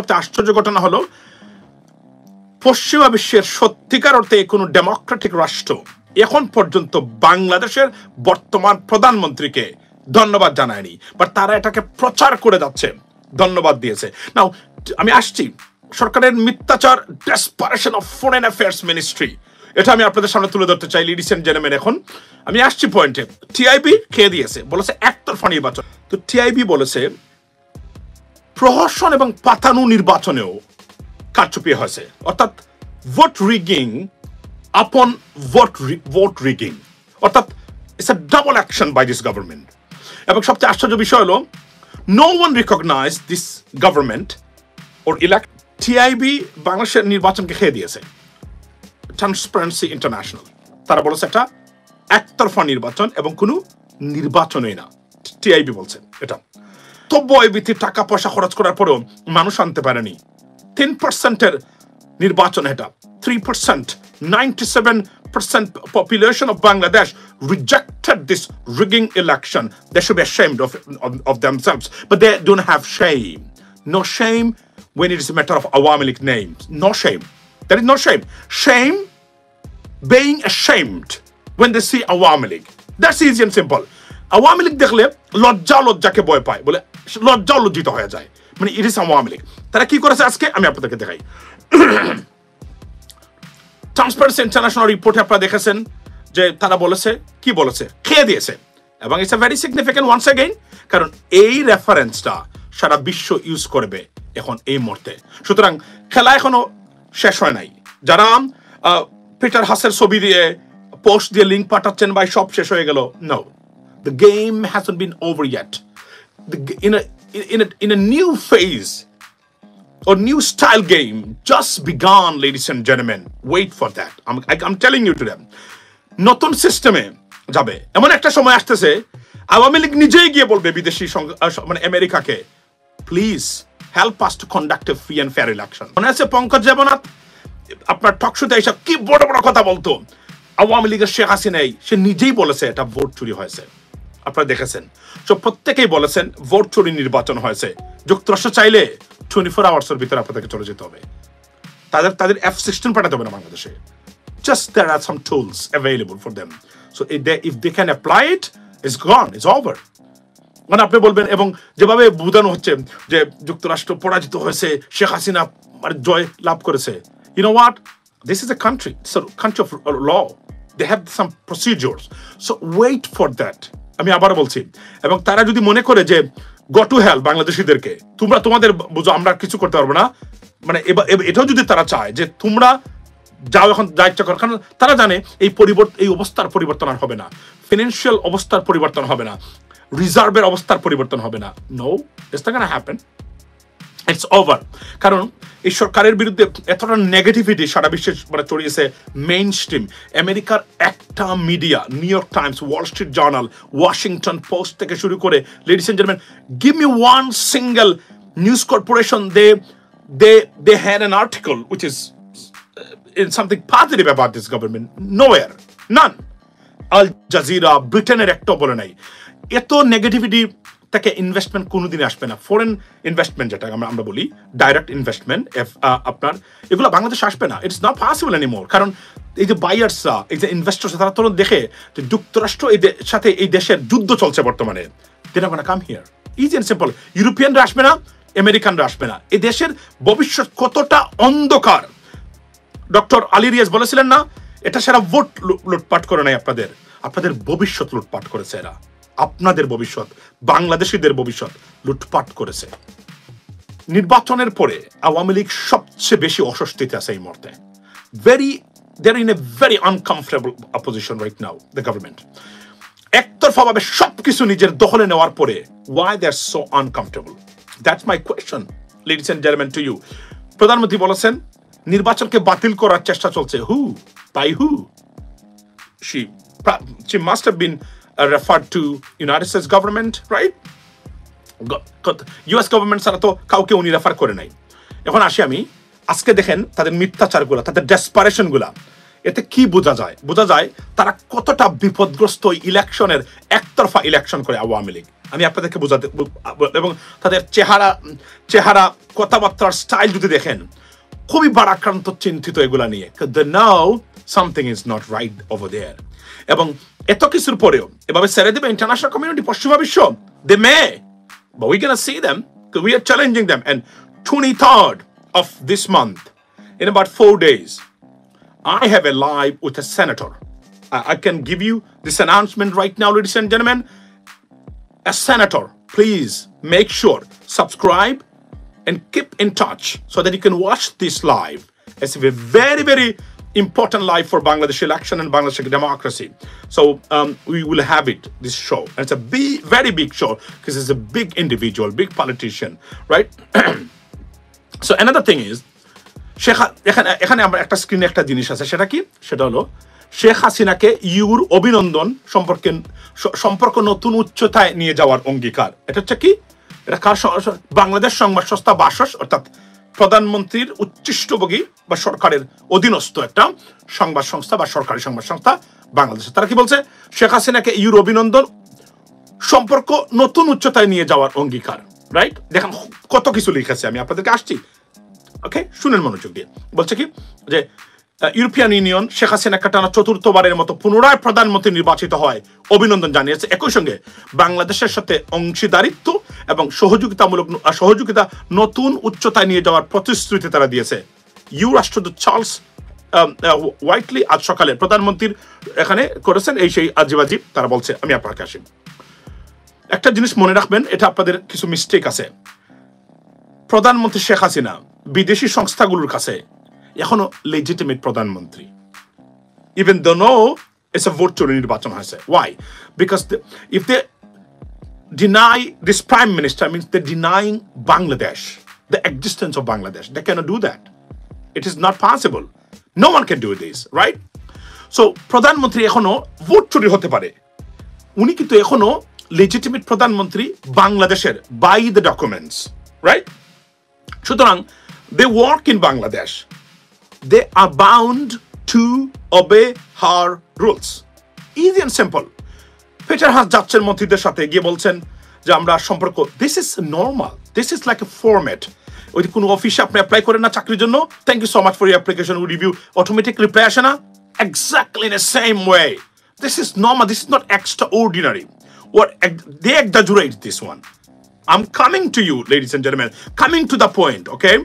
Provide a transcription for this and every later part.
সবচেয়ে আশ্চর্য ঘটনা হলো পশ্চিমা বিশ্বের সত্যিকার অর্থে কোনো ডেমোক্রেটিক রাষ্ট্র এখন পর্যন্ত বাংলাদেশের বর্তমান প্রধানমন্ত্রীকে ধন্যবাদ জানায়নি, বাট তারা এটাকে প্রচার করে যাচ্ছে, ধন্যবাদ দিয়েছে। নাও আমি আসছি সরকারের মিথ্যাচার, desperation of foreign affairs ministry, এটা আমি আপনাদের সামনে তুলে ধরতে চাই লেডিস এন্ড জেন্টলম্যান। এখন আমি আসছি পয়েন্টে। টিআইবি খেয়ে দিয়েছে, বলেছে একতরফা নির্বাচন। তো টিআইবি বলেছে প্রহসন এবং পাতানো নির্বাচনেও কারচুপি হয়েছে, অর্থাৎ vote rigging upon vote rigging, অর্থাৎ it's a double action by this government. এবং সবচেয়ে আশ্চর্য বিষয় হলো no one recognise this government or elect. TIB বাংলাদেশের নির্বাচনকে খেয়ে দিয়েছে। ট্রান্সপারেন্সি ইন্টারন্যাশনাল তারা বলেছে এটা একতরফা নির্বাচন এবং কোনো নির্বাচনই না, টিআইবি বলছে এটা। তো বয়বীতি টাকা পয়সা খরচ করার পরেও মানুষ আনতে পারেনি। 10% নির্বাচন এটা, 3%, 97% population of Bangladesh rejected this rigging election. They should be ashamed of themselves, but they don't have shame. No shame when it is a matter of Awami League names. No shame. There is no shame. Shame being ashamed when they see Awami League. That's easy and simple. Awami League দেখলে লজ্জাকে ভয় পায়, বলে লজ্জিত হয়ে যায়, মানে it is Awami League. তারা কি করেছে আজকে আমি আপনাদেরকে দেখাই। ট্রান্সপারেন্সি ইন্টারন্যাশনাল রিপোর্টে আপনারা দেখেছেন যে তারা বলেছে কি বলেছে, খেয়ে দিয়েছে। এবং it's a very significant once again, কারণ এই রেফারেন্সটা সারা বিশ্ব ইউজ করবে এখন এই মুহূর্তে। সুতরাং খেলা এখনো শেষ হয় নাই। যারা পিটার হাসের ছবি দিয়ে পোস্ট দিয়ে লিঙ্ক পাঠাচ্ছেন ভাই সব শেষ হয়ে গেল, no, the game hasn't been over yet. In a new phase or new style game just begun, ladies and gentlemen. Wait for that. I'm telling you to them. নতুন সিস্টেমে যাবে এমন একটা সময় আসতেছে আওয়ামী লীগ নিজেই গিয়ে বলবে বিদেশি মানে আমেরিকাকে, please help us to conduct a free and fair election. মনে আছে পঙ্কজ দেবনাথ আপনার টকশোতে এসব কি বড় বড় কথা বলতো, আওয়ামী লীগের শেখ হাসিনাই সে নিজেই বলেছে এটা ভোট চুরি হয়েছে। আপনারা দেখেছেন, সব প্রত্যেকেই বলেছেন ভোট চুরি নির্বাচন হয়েছে। যুক্তরাষ্ট্র চাইলে 24 আওয়ার্সের ভিতরে আপনাদেরকে চলে যেতে হবে, তাদের F-16 পাঠাতে হবে না বাংলাদেশে। Just there are some tools available for them, so if they can apply it, it's gone, it's over. মানে আপনি বলবেন, এবং যেভাবে বোঝানো হচ্ছে যে যুক্তরাষ্ট্র পরাজিত হয়েছে, শেখ হাসিনা মানে জয় লাভ করেছে, you know what, this is a country, it's a country of law, they have some procedures, so wait for that. আমি আবার বলছি, এবং তারা যদি মনে করে যে গো টু হেল বাংলাদেশিদেরকে, তোমরা তোমাদের বুঝো, আমরা কিছু করতে পারবো না, মানে এটাও যদি তারা চায় যে তোমরা যাও এখন যা ইচ্ছা করো, কারণ তারা জানে এই অবস্থার পরিবর্তন আর হবে না, ফিনান্সিয়াল অবস্থার পরিবর্তন হবে না, রিজার্ভের অবস্থার পরিবর্তন হবে না। No, it's not gonna happen, it's over. কারণ এই সরকারের বিরুদ্ধে এতটা নেগেটিভিটি সারা বিশ্বে মানে ছড়িয়েছে। মেইন স্ট্রিম আমেরিকার একটা media, New York Times, Wall Street Journal, Washington Post থেকে শুরু করে, ladies and gentleman, give me one single news corporation they had an article which is in something positive about this government. Nowhere, none. Al Jazeera, ব্রিটেনের একটা বলে নাই। এত negativity থেকে investment কোনোদিন আসবে না। ফরেন ইনভেস্টমেন্ট যেটা আমরা বলি, ডাইরেক্ট ইনভেস্টমেন্ট, আপনার এগুলো বাংলাদেশ আসবে না। It's not possible anymore. কারণ এই যে বায়ার্সরা, এই যে ইনভেস্টার্স, তারা তো দেখে যে যুক্তরাষ্ট্র সাথে এই দেশের যুদ্ধ চলছে বর্তমানে, they're not gonna come here. Easy and simple. ইউরোপিয়ানরা আসবে না, আমেরিকানরা আসবে না। এই দেশের ভবিষ্যৎ কতটা অন্ধকার। ডক্টর আলী রিয়াজ বলেছিলেন না, এটা সারা ভোট লুটপাট করে নাই, আপনাদের ভবিষ্যৎ লুটপাট করেছে এরা। আপনাদের ভবিষ্যৎ, বাংলাদেশিদের ভবিষ্যৎ লুটপাট করেছে। নির্বাচনের পরে আওয়ামী লীগ সবচেয়ে বেশি অস্বস্তিতে আছে এই মুহূর্তে। they're in a very uncomfortable position right now, the government. একতরফাভাবে সবকিছু নিজের দখলে নেওয়ার পরে why they're so uncomfortable? That's my question, ladies and gentlemen, to you. প্রধানমন্ত্রী বলেছেন নির্বাচনকে বাতিল করার চেষ্টা চলছে। By who? She must have been referred to United States government, right? US government ছাড়া তো কাউকে উনি রেফার করে নাই। এখন আসি আমি, আজকে দেখেন তাদের মিথ্যাচারগুলা, তাদের ডেসপারেশনগুলা, এতে কি বোঝা যায় তারা কতটা বিপদগ্রস্ত ইলেকশনের, একতরফা ইলেকশন করে আওয়ামী লীগ। আমি আপনাদেরকে বোঝাতে এবং তাদের চেহারা কথাবার্তার স্টাইল যদি দেখেন খুবই বারাক্রান্ত চিন্তিত এগুলা নিয়ে they know something is not right over there এবং এত কিছুর পরেও এভাবে ছেড়ে দেবে ইন্টারন্যাশনাল কমিউনিটি পশ্চিমা বিশ্ব they may but we're gonna see them because we are challenging them and 23rd of this month in about 4 days I have a live with a senator I can give you this announcement right now ladies and gentlemen a senator please make sure subscribe and keep in touch so that you can watch this live. It's a very, very important live for Bangladesh election and Bangladesh democracy. So we will have it, this show. And it's a very big show because it's a big individual, big politician, right? So another thing is, এখানে আমরা একটা স্ক্রিনে একটা জিনিস আছে সেটা কি সেটা হলো শেখ হাসিনাকে ইউর অভিনন্দন সম্পর্ক নতুন উচ্চতায় নিয়ে যাওয়ার অঙ্গীকার এটা হচ্ছে কি এটা বাংলাদেশ সংবাদ সংস্থা বাসস অর্থাৎ প্রধানমন্ত্রীর উচ্চিষ্টভোগী বা সরকারের অধীনস্থ একটা সংবাদ সংস্থা বা সরকারি সংবাদ সংস্থা বাংলাদেশে তারা কি বলছে শেখ হাসিনাকে ইউর অভিনন্দন সম্পর্ক নতুন উচ্চতায় নিয়ে যাওয়ার অঙ্গীকার রাইট দেখেন কত কিছু লিখেছে আমি আপনাদেরকে আসছি ওকে শুনেন মনোযোগ দিয়ে বলছে কি যে ইউরোপিয়ান ইউনিয়ন শেখ হাসিনাকে টানা চতুর্থবারের মতো পুনরায় প্রধানমন্ত্রী নির্বাচিত হয় অভিনন্দন জানিয়েছে একই সঙ্গে বাংলাদেশের সাথে অংশীদারিত্ব এবং সহযোগিতা নতুন উচ্চতায় নিয়ে যাওয়ার প্রতিশ্রুতি তারা দিয়েছে ইউ রাষ্ট্রদূত চার্লস হোয়াইটলি আজ সকালে প্রধানমন্ত্রীর এখানে করেছেন এই সেই আজিবাজি তারা বলছে আমি আপনাকে আসি একটা জিনিস মনে রাখবেন এটা আপনাদের কিছু মিস্টেক আছে প্রধানমন্ত্রী শেখ হাসিনা বিদেশি সংস্থাগুলোর কাছে এখনো লেজিটিমেট প্রধানমন্ত্রী even though no it's a vote চুরি নির্বাচন হয়েছে why because if they deny this prime minister means they're denying Bangladesh the existence of Bangladesh they cannot do that it is not possible no one can do this right so প্রধানমন্ত্রী এখনো vote চুরি হতে পারে উনি কিন্তু এখনো legitimate প্রধানমন্ত্রী বাংলাদেশের by the documents right সুতরাং they work in Bangladesh they are bound to obey her rules easy and simple Peter Haas যাচ্ছেন মন্ত্রীদের সাথে গিয়ে বলছেন যে আমরা সম্পর্ক this is normal this is like a format ওই কোন অফিসে আপনি অ্যাপ্লাই করেন না চাকরির জন্য thank you so much for your application we review automatic reply আসে না exactly in the same way this is normal this is not extraordinary what they exaggerate this one I'm coming to you ladies and gentlemen coming to the point okay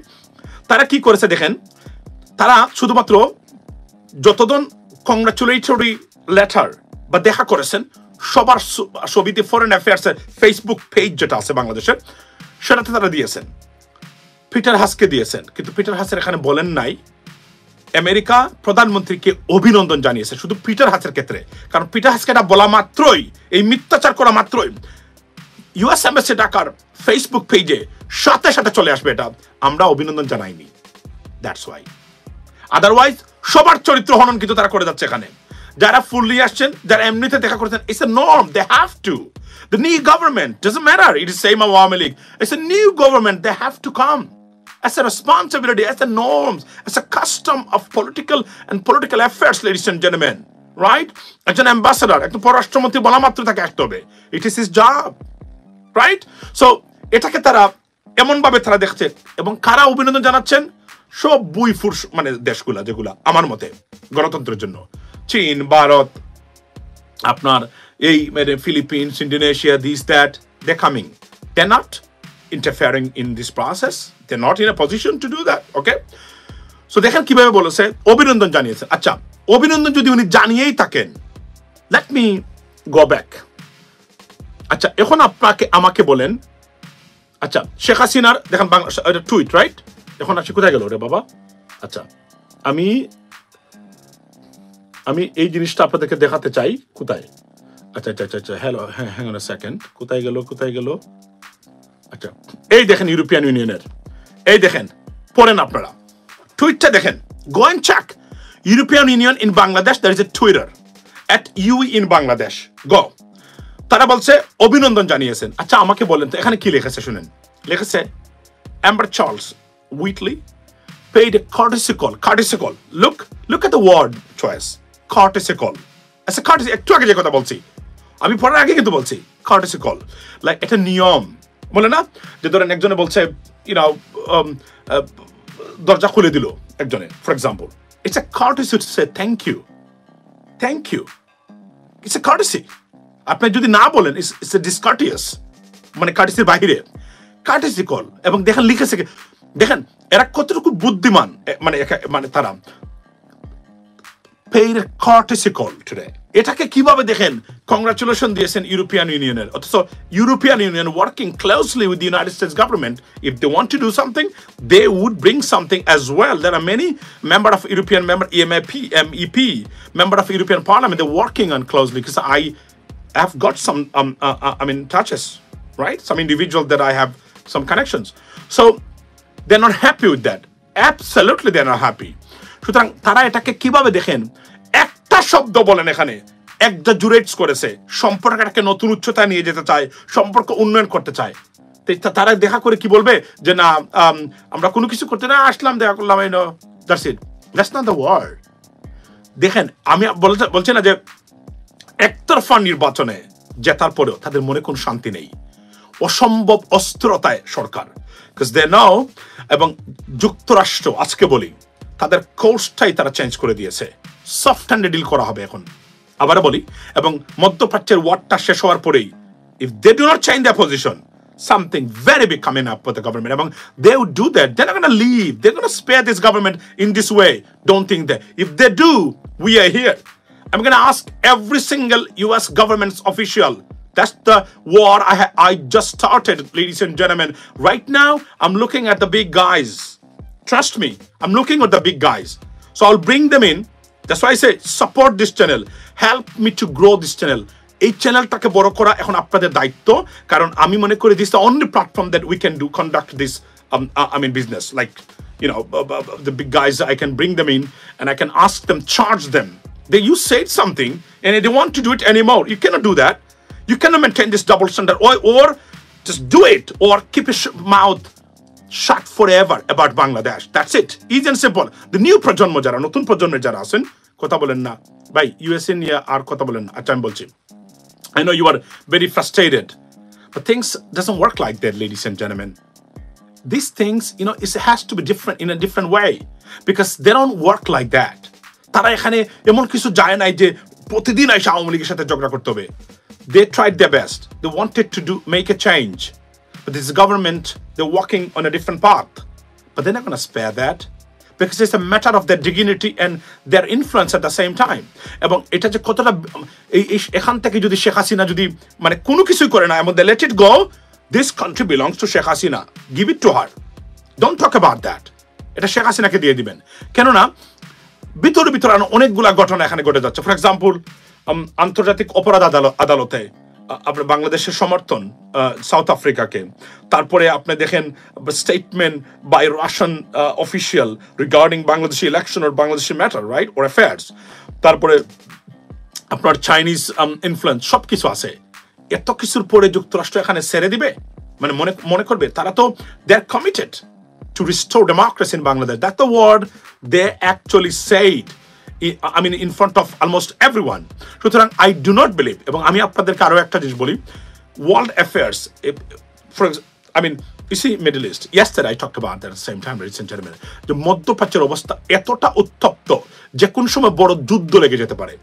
তারা কি করেছে দেখেন তারা শুধুমাত্র যতজন কংগ্রাচুলেটরি letter বা দেখা করেছেন সবার ছবিতে ফরেন অ্যাফেয়ার্সের ফেসবুক পেজ যেটা আছে বাংলাদেশের সেটাতে তারা দিয়েছেন পিটার হাসকে দিয়েছেন কিন্তু পিটার হাসের এখানে বলেন নাই আমেরিকা প্রধানমন্ত্রীকে অভিনন্দন জানিয়েছে শুধু পিটার হাসের ক্ষেত্রে কারণ পিটার হাসকে এটা বলা মাত্রই এই মিথ্যাচার করা মাত্রই ইউএস এমবাসি ঢাকার ফেসবুক পেজে সাথে সাথে চলে আসবে এটা আমরা অভিনন্দন জানাইনি দ্যাটস ওয়াই আদারওয়াইজ সবার চরিত্র হনন কিন্তু তারা করে যাচ্ছে এখানে যারা ফুললি আসছেন যারা এমনিতে দেখা করেছেন it's a norm they have to the new government doesn't matter it is same Awami League it's a new government they have to come as a responsibility as a norms as a custom of political affairs ladies and gentlemen right একজন ambassador একজন পররাষ্ট্রমন্ত্রী বলা মাত্র তাকে আসতে হবে it is his job right so এটাকে তারা এমন ভাবে তারা দেখছে এবং কারা অভিনন্দন জানাচ্ছেন সব বুইফুর মানে দেশগুলা যেগুলা আমার মতে গণতন্ত্রের জন্য চীন ভারত আপনার এই মানে Philippines Indonesia this that they coming they not interfering in this process they're not in a position to do that okay so দেখেন কিভাবে বলেছে অভিনন্দন জানিয়েছে আচ্ছা অভিনন্দন যদি উনি জানিয়েই থাকেন let me go back আচ্ছা এখন আপনাকে আমাকে বলেন আচ্ছা শেখ হাসিনার দেখেন বাংলা টুইট রাইট এখন আসি কোথায় গেল রে বাবা আচ্ছা আমি এই জিনিসটা আপনাদেরকে দেখাতে চাই কোথায় আচ্ছা আচ্ছা আচ্ছা hello hang on a second কোথায় গেল আচ্ছা এই দেখেন ইউরোপিয়ান ইউনিয়নের এই দেখেন পড়েন আপনারা টুইটটা দেখেন go and check European Union in Bangladesh there is a Twitter @UE in Bangladesh go তারা বলছে অভিনন্দন জানিয়েছেন আচ্ছা আমাকে বলেন তো এখানে কি লিখেছে শুনেন লিখেছে Amber Charles Whitley paid a courtesy call look at the word choice courtesy call as a courtesy একটু আগে যে কথা বলছি আমি পড়ার আগে কিন্তু বলছি courtesy call. Like এটা নিয়ম বলে না যে ধরেন একজনে বলছে দরজা খুলে দিল একজনে for example it's a courtesy to say thank you it's a courtesy আপনি যদি না বলেন it's a discourteous মানে courtesy বাইরে courtesy call এবং দেখেন লিখেছে দেখেন এরা কতটুকু বুদ্ধিমান মানে তারা paid a courtesy call today এটাকে কিভাবে দেখেন কংগ্রাচুলেশন দিয়েছেন ইউরোপিয়ান ইউনিয়নের অথচ European Union working closely with the United States government if they want to do something they would bring something as well there are many member of European member MEP member of European Parliament they're working on closely because I have got some touches right some individual that I have some connections so they're not happy with that absolutely they're not happy সুতরাং তারা এটাকে কিভাবে দেখেন একটা শব্দ বলেন এখানে এক্সাজুরেটস করেছে সম্পর্কটাকে নতুন উচ্চতায় নিয়ে যেতে চায় সম্পর্ক উন্নয়ন করতে চায় তারা দেখা করে কি বলবে যে না আমরা কোনো কিছু করতে না আসলাম দেখা করলাম that's it that's not the word দেখেন আমি বলছি না যে একতরফা নির্বাচনে জেতার পরেও তাদের মনে কোনো শান্তি নেই অসম্ভব অস্থিরতায় সরকার because they know এবং যুক্তরাষ্ট্র আজকে বলি তাদের কোর্সটাই তারা চেঞ্জ করে দিয়েছে সফট হ্যান্ডে ডিল করা হবে এখন আবার বলি এবং মধ্যপ্রাচ্যের ওয়ারটা শেষ হওয়ার পরেই if they do not change their position something very big coming up with the government এবং they would do that they're not going to leave they're going to spare this government in this way don't think that if they do we are here I'm going to ask every single US government's official that's the war I just started ladies and gentlemen right now I'm looking at the big guys trust me I'm looking at the big guys so I'll bring them in that's why I say support this channel help me to grow this channel এই চ্যানেলটাকে বড় করা এখন আপনাদের দায়িত্ব কারণ আমি মনে করি this is the only platform that we can do conduct this business like the big guys I can bring them in and I can ask them charge them you said something and they want to do it anymore you cannot do that you cannot maintain this double standard or just do it or keep your mouth shut forever about Bangladesh that's it easy and simple the new প্রজন্ম যারা নতুন প্রজন্মের যারা আছেন কথা বলেন না ভাই ইউএসএ নিয়ে আর কথা বলেন না আচ্ছা আমি বলছি I know you are very frustrated but things doesn't work like that ladies and gentlemen these things it has to be different in a different way because they don't work like that তারা এখানে এমন কিছু যায় নাই যে প্রতিদিন এসে আওয়ামী লীগের সাথে ঝগড়া করতে হবে they tried their best they wanted to make a change but this government they're walking on a different path but they're not going to spare that because it's a matter of their dignity and their influence at the same time এবং এটা যে কতটা এখান থেকে যদি শেখ হাসিনা যদি মানে কোনো কিছুই করে না এবং they let it go this country belongs to Sheikh Hasina give it to her don't talk about that এটা শেখ হাসিনাকে দিয়ে দিবেন কেননা ভিতরে অনেকগুলা ঘটনা এখানে ঘটে যাচ্ছে ফর এক্সাম্পল আন্তর্জাতিক অপরাধ আদালতে আপনার বাংলাদেশের সমর্থন সাউথ আফ্রিকাকে তারপরে আপনি দেখেন statement by Russian official regarding Bangladeshi election or Bangladeshi matter right or affairs তারপরে আপনার চাইনিজ ইনফ্লুয়েন্স সবকিছু আছে এত কিছুর পরে যুক্তরাষ্ট্র এখানে ছেড়ে দিবে মানে মনে করবে তারা তো they are committed to restore democracy in Bangladesh that's the word they actually said in front of almost everyone সুতরাং I do not believe এবং আমি আপনাদেরকে আরো একটা জিনিস বলি world affairs you see Middle East yesterday I talked about that at the same time ladies and gentlemen যে মধ্যপ্রাচ্যের অবস্থা এতটা উত্তপ্ত যে কোন সময় বড় যুদ্ধ লেগে যেতে পারে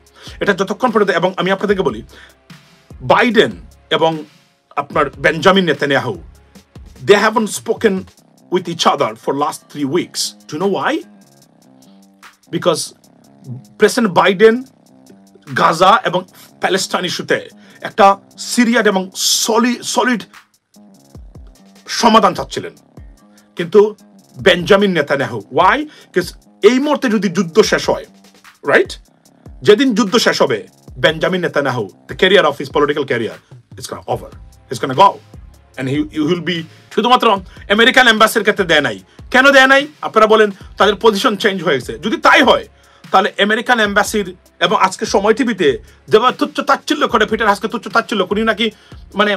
এটা যতক্ষণ পর্যন্ত এবং আমি আপনাদেরকে বলি বাইডেন এবং আপনার Benjamin Netanyahu they haven't spoken with each other for last 3 weeks do you know why because President Biden Gaza এবং প্যালেস্টাইন ইস্যুতে একটা সিরিয়াস এবং সলিড সমাধান চাচ্ছিলেন কিন্তু বেঞ্জামিন নেতানিয়াহু why because এই মুহূর্তে যদি যুদ্ধ শেষ হয় রাইট যেদিন যুদ্ধ শেষ হবে Benjamin Netanyahu the career of his political career is going over he's going to go and he will be শুধুমাত্র আমেরিকান এম্বাসির কাছে দেয় নাই কেন দেয় নাই আপনারা বলেন তাদের পজিশন চেঞ্জ হয়েছে যদি তাই হয় তাহলে আমেরিকান এম্বাসির এবং আজকে সময় টিভিতে যেভাবে তুচ্ছ তাচ্ছিল্য করে পিটার হাসকে তুচ্ছ তাচ্ছিল্য উনি নাকি মানে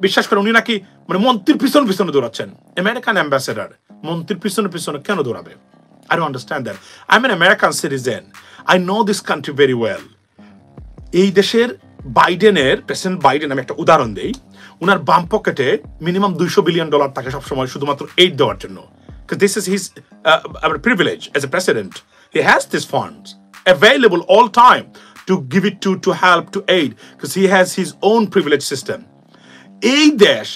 বিশ্বাস করে উনি নাকি মানে মন্ত্রীর পিছনে দৌড়াচ্ছেন আমেরিকান অ্যাম্বাসেডর মন্ত্রীর পিছনে কেন দৌড়াবে I don't understand that I'm an American citizen I know this country very well এই দেশের বাইডেনের প্রেসিডেন্ট বাইডেন, আমি একটা উদাহরণ দেই, উনার বাম পকেটে মিনিমাম $200 বিলিয়ন থাকে সবসময় শুধুমাত্র এইড দেওয়ার জন্য, because this is his privilege as a president. He has these funds available all time to give it to help, to aid, because he has his own privilege system. এই দেশ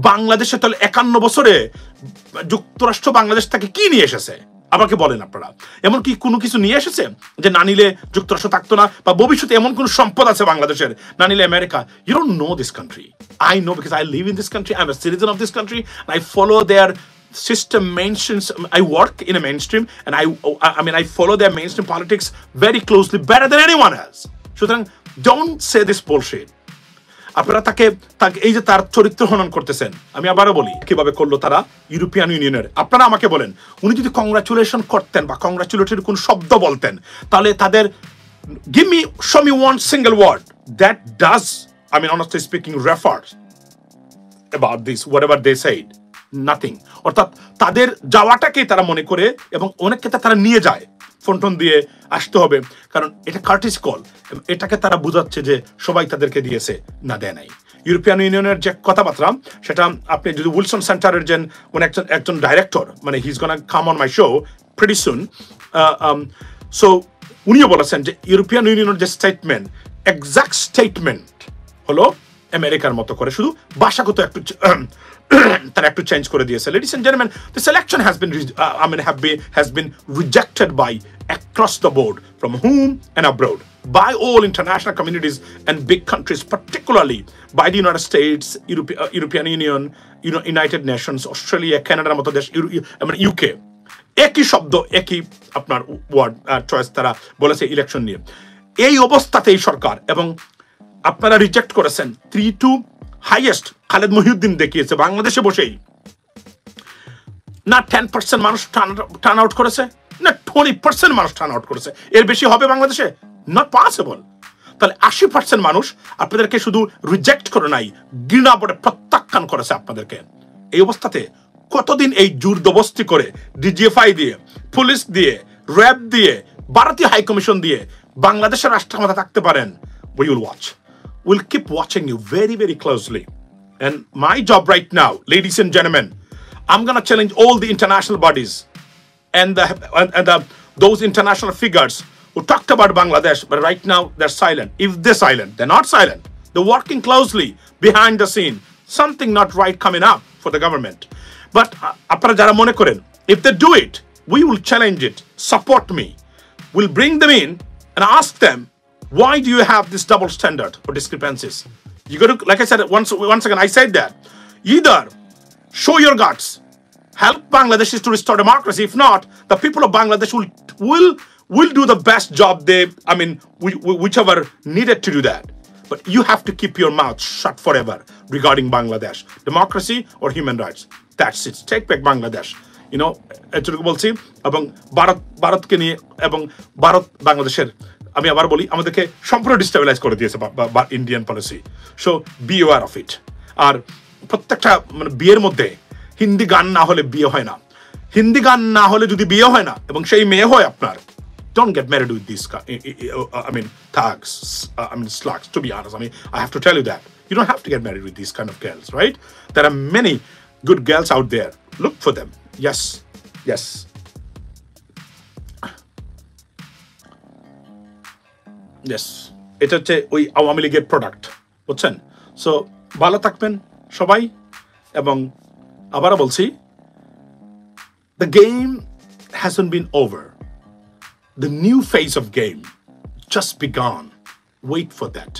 বাংলাদেশে তাহলে 51 বছরে যুক্তরাষ্ট্র বাংলাদেশ থেকে কি নিয়ে এসেছে আমাকে বলেন আপনারা? এমন কি কোনো কিছু নিয়ে এসেছে যে না নিলে যুক্তরাষ্ট্র থাকতো না, বা ভবিষ্যতে এমন কোন সম্পদ আছে বাংলাদেশের না নিলে America? You don't know this country. I know, because I live in this country, I am a citizen of this country, I follow their system mainstreams. I work in a mainstream, and I follow their mainstream politics very closely, better than anyone else. সুতরাং don't say this bullshit. আপনারা তাকে এই যে তার চরিত্র হনন করতেছেন, আমি আবারও বলি কিভাবে করলো তারা ইউরোপিয়ান ইউনিয়নের। আপনারা আমাকে বলেন, উনি যদি কংগ্রাচুলেশন করতেন বা কংগ্রাচুলেটরি কোন শব্দ বলতেন, তাহলে তাদের show me one single word that does, honestly speaking, refers about this, whatever they said. Nothing. অর্থাৎ তাদের যাওয়াটাকেই তারা মনে করে, এবং অনেক ক্ষেত্রে তারা নিয়ে যায়, ফোন টোন দিয়ে আসতে হবে, কারণ এটা কার্টিস কল, এটাকে তারা বুঝাচ্ছে যে সবাই তাদেরকে দিয়েছে, না দেয় নাই। ইউরোপিয়ান ইউনিয়নের যে কথাবার্তা, সেটা আপনি যদি উইলসন সেন্টারের যে একজন director, he is gonna come on my show pretty soon, so উনিও বলেছেন যে ইউরোপিয়ান ইউনিয়নের যে স্টেটমেন্ট, এক্সাক্ট স্টেটমেন্ট হলো আমেরিকার মতো করে, শুধু ভাষাগত একটু তারা একটু চেঞ্জ করে দিয়েছে। Ladies and gentlemen, this election has been rejected by across the board, from home and abroad, by all international communities and big countries, particularly by the United States, European Union, United Nations, Australia, Canada মতো দেশ, UK। একই শব্দ, একই আপনার word choice তারা বলেছে election নিয়ে। এই অবস্থাতে এই সরকার, এবং আপনারা রিজেক্ট করেছেন 3-2 হাইয়েস্ট খালেদ মহিউদ্দিন দেখিয়েছে বাংলাদেশে বসেই, না 10% মানুষ টার্ন আউট করেছে, না 20% মানুষ টার্ন আউট করেছে, এর বেশি হবে বাংলাদেশে? Not possible. তাহলে 80% মানুষ আপনাদেরকে শুধু রিজেক্ট করে নাই, ঘৃণা বলে প্রত্যাখ্যান করেছে আপনাদেরকে। এই অবস্থাতে কতদিন এই জোরদবস্তি করে ডিজিএফআই দিয়ে, পুলিশ দিয়ে, র্যাব দিয়ে, ভারতীয় হাইকমিশন দিয়ে বাংলাদেশের রাষ্ট্র ক্ষমতা থাকতে পারেন? We will watch. We'll keep watching you very, very closely. And my job right now, ladies and gentlemen, I'm going to challenge all the international bodies and those international figures who talked about Bangladesh, but right now they're silent. If they're silent, they're not silent. They're working closely behind the scene. Something not right coming up for the government. But আপনারা যারা মনে করেন, if they do it, we will challenge it. Support me. We'll bring them in and ask them, why do you have this double standard or discrepancies? You got to, like I said once again, I said that either show your guts, help Bangladeshis to restore democracy. If not, the people of Bangladesh will do the best job whichever needed to do that. But you have to keep your mouth shut forever regarding Bangladesh, democracy or human rights. That's it. Take back Bangladesh. এটুকু বলছি, এবং ভারতকে নিয়ে, এবং ভারত বাংলাদেশের, আমি আবার বলি, আমাদেরকে সম্পূর্ণ ডিস্টেবিলাইজ করে দিয়েছে Indian policy. So be aware of it. আর প্রত্যেকটা বিয়ের মধ্যে হিন্দি গান না হলে বিয়ে হয় না, হিন্দি গান না হলে যদি বিয়ে হয় না, এবং সেই মেয়ে হয় আপনার, don't get married with these thugs, slugs, to be honest. I have to tell you that you don't have to get married with these kind of girls, right? There are many good girls out there. Look for them. Yes. এটা হচ্ছে ওই আওয়ামী লীগের product, বুঝছেন? So ভালো থাকবেন সবাই, এবং আবারও বলছি, the game hasn't been over. The new phase of game just begun. Wait for that.